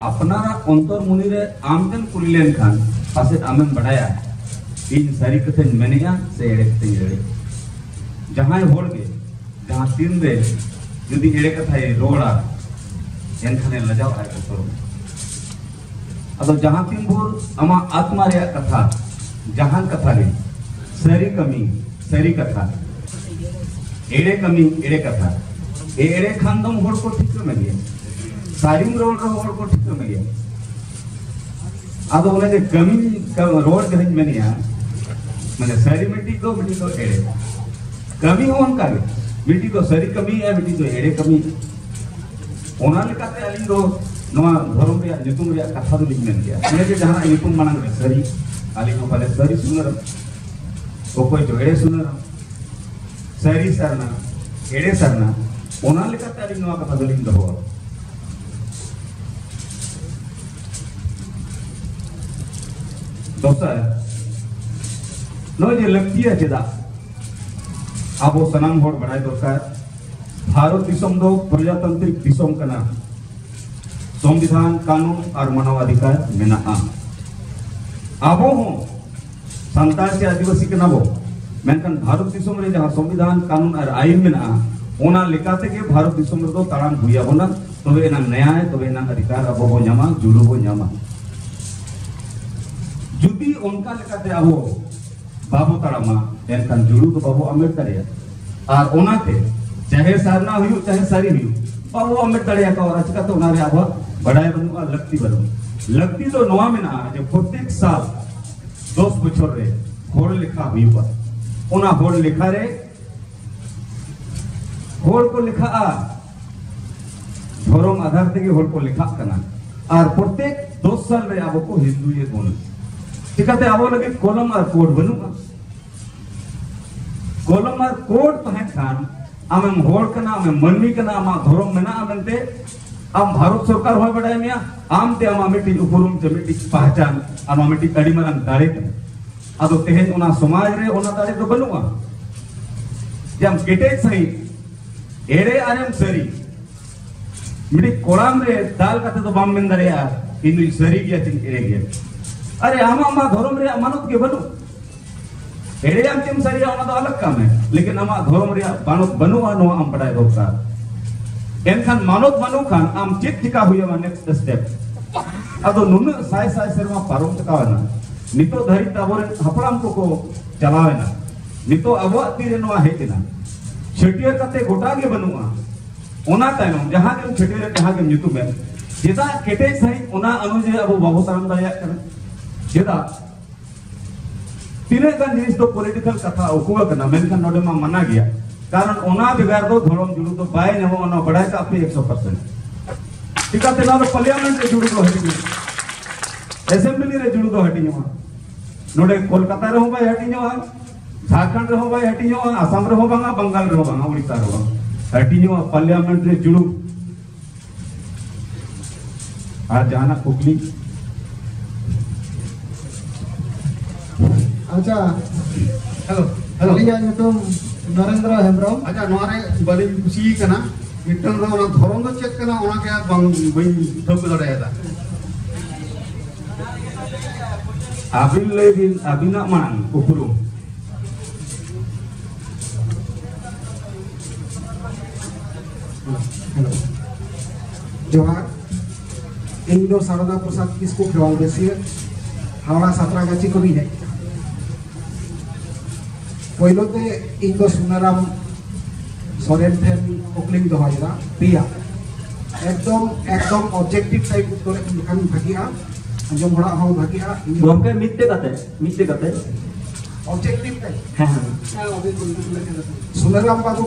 अपना अंतर मुनि रे आमजन कुलिलेन खान पासे आमें बड़ाया इन सारी कथे मेनिया से एड़े कथे एड़े जहां होड़ के जहां तीन रे यदि एड़े कथा रोड़ा एनखाने लजाव आय करो अदो जहां तीन भोर अमा आत्मा रे कथा जहां कथा रे सरी कथा एड़े कमी एड़े कथा एड़े खान दम होड़ को ठीक में गया सारी रोड होड़ को ठीक में गया आदो बोले जे कमी रोड के में नहीं माने सारी मिट्टी को एड़े कमी हो उनका मिट्टी को सारी कमी है मिट्टी तो एड़े कमी ओना लेकाते अलिंग दो नवा धर्म रे नितुम रे कथा दो लिखमेन गया माने जे जहां नितुम मानंग रे सारी अलिंग को पहले सारी सुनर कोई जो एड़े सुनर सारी सरना एड़े सरना ओना लेकाते अलिंग नवा कथा दो लिख दो दोस्ता नोय जे लगती है चेदा आबो सनाम होड़ बढ़ाई दरकार भारत दिसम दो प्रजातांत्रिक दिसम कना संविधान कानून और मानवाधिकार मेना आबो हो संताल से आदिवासी के नाबो मेनकन भारत दिसम रे जहां संविधान कानून और आईन मेना ओना लेकाते के भारत दिसम रे दो ताराम भुया बोना तबे एना न्याय तबे एना अधिकार आबो बो न्यामा जुड़ो बो न्यामा जुदी उनका लेकाते आबो बाबू तारामा एनकन जुड़ू तो बाबू अम्बेडकर और ओनाते चाहे सारना हुई चाहे सारी हुई बाबू अम्बेडकर का और अचका तो उनारे आबो बड़ाई बनू लगती तो नोआ में ना जो प्रत्येक साल 10 बछर रे होड़ लिखा हुई बा ओना होड़ लिखा रे होड़ को लिखा धर्म आधार ते होड़ को लिखा करना और प्रत्येक 2 साल रे आबो को हिंदू ये बोल चिकाते आबो लगे कलम और कोड बनूगा कलम और कोड तो है खान आमें होड़ कना आमें मनमी कना आमा धर्म मेना आमेंते आम भारत सरकार होय बडाय मिया आम ते आमा मिटी उपरुम ते मिटी पहचान आमा मिटी अडी मारन दाड़े आदो तेहेन ओना समाज रे ओना दाड़े तो बनूगा जम केटे सही एड़े आनेम सरी मिटी कोड़ाम रे दाल काते तो बाम में दरेया इनु सरी गया चिन एड़े गया अरे आमा धर्म रे मानत के बनू एड़े आम तेम सरिया ओना तो अलग काम है लेकिन आमा धर्म रे मानत बनूआ नो आम पढ़ाई दरकार एनखान मानत बनू खान आम चेक ठिका हुआ नेक्स्ट स्टेप अदो नुन साय साय सेरमा पारम चकावना नितो धरी ताबोरे हपड़ाम को चलावेना नितो अबो तीरे नवा हेतना छटियर कते गोटा के बनूआ ओना तायम जहां के छटियर जहां के नितु में जेदा केटे सही ओना अनुजे अबो बाबू तारम दाया कर जेदा तीने का जिनिस तो पॉलिटिकल कथा ओकुआ कना मेनखान नोडे मा मना गया कारण ओना बिगार दो धरम जुड़ू तो बाय नेमो ओना बड़ाय का अपने 100% टिकाते ना पार्लियामेंट रे जुड़ू तो हटी असेंबली रे जुड़ू तो हटी नोडे कोलकाता रे हो बाय हटी झारखंड रे हो बाय हटी असम रे हो बांगा बंगाल रे हो बांगा उड़ीसा रे हो हटी पार्लियामेंट रे जुड़ू आज जाना कुकली अच्छा हेलो अलिया तुम नरेंद्र हेम्ब्रम अच्छा नोरे बड़ी खुशी कना मिटन रो ना धरम दो चेक कना ओना के बंग बई ठोक दड़ेदा आबिन लेबिन आबिना मान उपरुम जोहार इन दो शारदा प्रसाद किसको खेवाल बेसिए हावड़ा सातरागाची को भी है पहिलोते इन दो सुनाराम सोरेन ठेन ओकलिंग दोहाइदा पिया एकदम ऑब्जेक्टिव टाइप उत्तर खान भागिया अंजम बड़ा हो भागिया गमके मित्ते कते ऑब्जेक्टिव टाइप हां सुनाराम बाबू